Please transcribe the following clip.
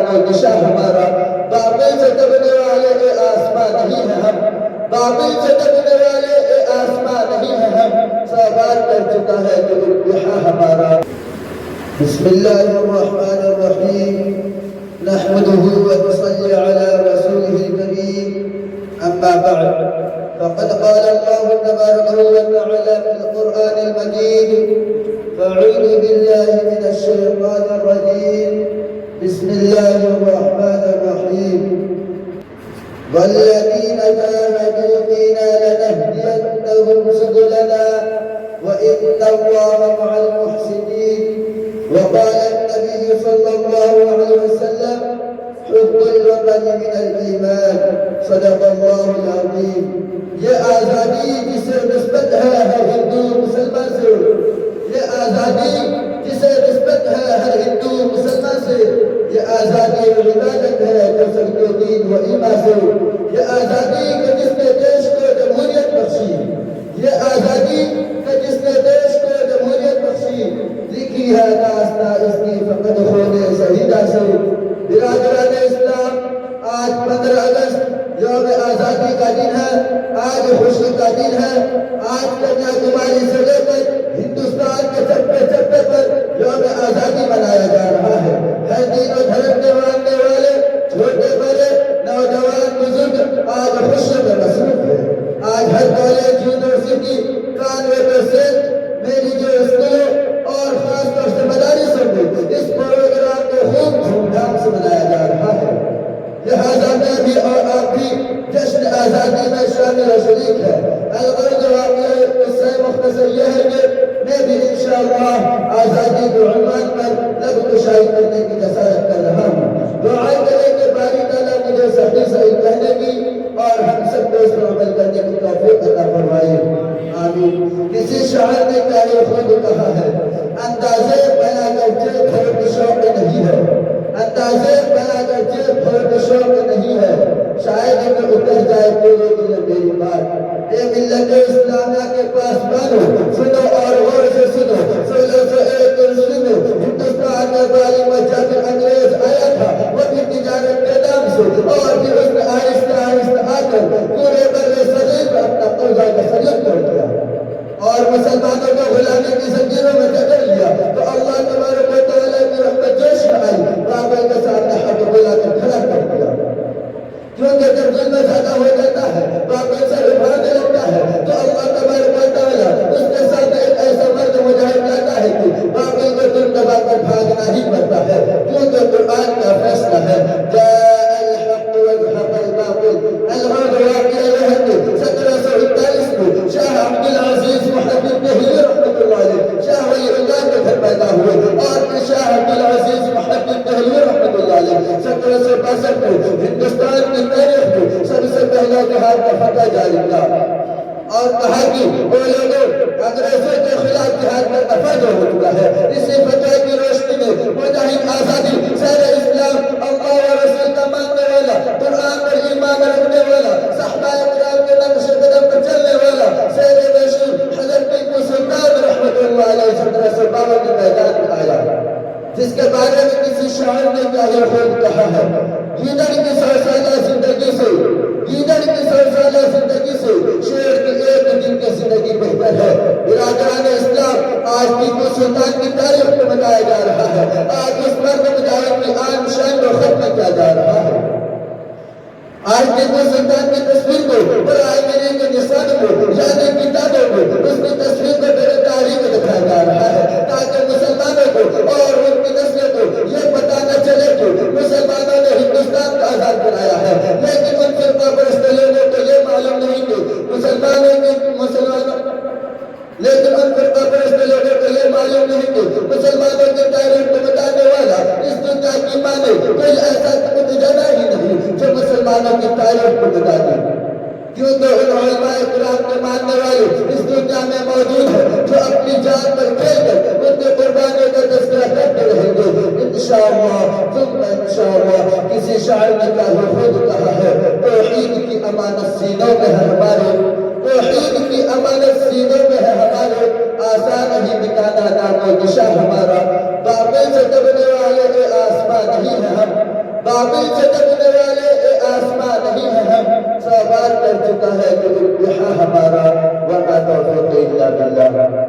نام و نشاں ہمارا، بابل سے دبنے والے اے آسمان نہیں ہے ہم، بابل سے دبنے والے اے آسمان نہیں ہے ہم، سوال کر چکا ہے کہ انتہا ہمارا۔ بسم اللہ الرحمن الرحیم، نحمده ونصلي على رسوله الكريم، اما بعد فقد قال الله تبارك وتعالى في القرآن المجيد، فاعوذ بالله من الشيطان الرجيم، بسم الله الرحمن الرحيم، والذين جاهدوا فينا لنهدينهم سبلنا وإن الله مع المحسنين۔ وقال النبي صلى الله عليه وسلم حب الوطن من الإيمان، صدق اللہ العظیم۔ یہ آزادی جسے نسبت ہے ہر ہندو مسلمان سے، یہ آزادی جسے نسبت ہے ہر ہندو مسلمان سے، یہ آزادی عبادت ہے جو سب کے دین و ایمان سے، یہ آزادی کہ جس نے دیش کو جمہوریت بخشی، یہ آزادی کہ جس نے دیش کو جمہوریت بخشی، لکھی ہے داستان اس کی فقط خون شہیدہ سے۔ برادران اسلام، آج 15 اگست یوم آزادی کا دن ہے، آج خوشی کا دن ہے، آج کنیا کماری سے لے کر ہندوستان کے چپے چپے پر یوم آزادی منایا جا رہا ہے۔ ہر دین و دھرم کے ماننے والے چھوٹے بڑے نوجوان بزرگ آج خوشی میں مصروف ہے۔ آج ہر کالج یونیورسٹی 91% میری جو اسکولوں اور خاص طور سے مدارسوں میں اس پروگرام کو خوب دھوم دھام سے منایا جا رہا ہے۔ لہٰذا میں بھی اور آپ بھی جشن آزادی میں شامل و شریک ہے۔ الغرض واقعہ قصہ مختصر یہ ہے کہ میں بھی انشاءاللہ آزادی کے عنوان پر لب کشائی کرنے کی جسارت کر رہا ہوں۔ دعا کریں کہ باری تعالیٰ مجھے صحیح صحیح کہنے کی اور ہم سب کو اس پر عمل کرنے کی توفیق عطا فرمائے، آمین۔ کسی شاعر نے پیارے خود کہا ہے، اندازے بنا کر جیب بھر کے شوق نہیں ہے، اندازے بنا کر جیب بھر کے شوق نہیں ہے، شاید میں اتر جائے پورے دل میری بات۔ اے ملت اسلامیہ کے پاس بانو، سنو اور غور سے سنو، سنو سے ایک سنو، ہندوستان میں باری میں جب انگریز آیا تھا وہ بھی تجارت کے نام سے، اور پھر اس نے آہستہ آہستہ آ کر پورے بر صغیر پر اپنا قبضہ تسلط کر دیا اور مسلمانوں کو غلامی کی زنجیروں میں جکڑ لیا۔ تو اللہ تبارک و تعالیٰ کی رحمت جوش میں آئی، بابل کے سامنے ہاتھ بلا کر کھڑا کر دیا، کیونکہ جب ظلم زیادہ ہو جاتا ہے بابل سے ابھرنے لگتا ہے تو اللہ تبارک و تعالیٰ اس کے سامنے ایک ایسا مرد مجاہد لاتا ہے کہ بابل کو دل دبا کر بھاگنا ہی پڑتا ہے، کیونکہ قرآن کا فیصلہ ہے جاء الحق وزهق الباطل۔ الغرض واقعہ یہ ہے کہ 1741 میں شاہ عبد العزیز محمد دہلوی رحمۃ اللہ علیہ شاہ ولی اللہ کے گھر پیدا ہوئے، اور پھر شاہ عبد العزیز محمد دہلوی رحمۃ اللہ علیہ 1762 میں ہندوستان کی تاریخ میں سب سے پہلا جہاد کا فتح جاری کیا اور کہا کہ وہ لوگوں انگریزوں کے خلاف جہاد کا دفاع جو ہو چکا ہے، اسی فتح کی روشنی میں مجاہد آزادی سیر اسلام، اللہ و رسول کا ماننے والا، قرآن پر ایمان رکھنے والا، صحابہ کرام کے نقش قدم پر چلنے والا سیر بشیر حضرت ٹیپو سلطان رحمۃ اللہ علیہ 1752 کے میدان میں آیا، جس کے بارے میں کسی شاعر نے کیا خود کہا ہے، گیدڑ کی 100 سالہ زندگی سے، گیدڑ کی 100 سالہ زندگی سے شیر کی ایک دن کی زندگی بہتر ہے۔ برادران اسلام، آج ٹیپو سلطان کی تاریخ کو بتایا جا رہا ہے، آج اس مرد مجاہد کی عام شان کو ختم کیا جا رہا ہے۔ آج ٹیپو سلطان کی تصویر کو پرائمری کے نصاب میں یعنی کتابوں میں اس کی تصویر کو بے تاریخ دکھایا جا رہا ہے، تاکہ مسلمانوں کو اور ان کی نسل کو یہ پتہ نہ چلے کہ مسلمانوں نے ہندوستان کو آزاد کرایا ہے، لیکن ان فرقہ پرست لوگوں کو یہ معلوم نہیں کہ لیکن ان فرقہ پرست لوگوں کو یہ معلوم نہیں کہ مسلمانوں کی تاریخ کو بتانے والا اس دنیا کی ماں میں کوئی ایسا جگہ ہی نہیں جو مسلمانوں کی تاریخ کو بتا دے، کیونکہ ان علماء کرام کے ماننے والے اس دنیا میں موجود ہیں جو اپنی جان پر کھیل کر ان کے قربانی کا تذکرہ کرتے رہیں گے انشاءاللہ ثم انشاءاللہ۔ کسی شاعر نے خود کہا ہے توحید کی امانت سینوں میں ہے ہمارے، توحید کی امانت سینوں میں ہے ہمارے، آسان ہی مٹانا نام و نشاں ہمارا، بابل سے دبنے والے اے آسمان نہیں ہے ہم، بابل سے ڈرنے والے آسمان نہیں ہے، ہم 100 بار کر چکا ہے کہ انتہا ہمارا وما توفیق الا باللہ۔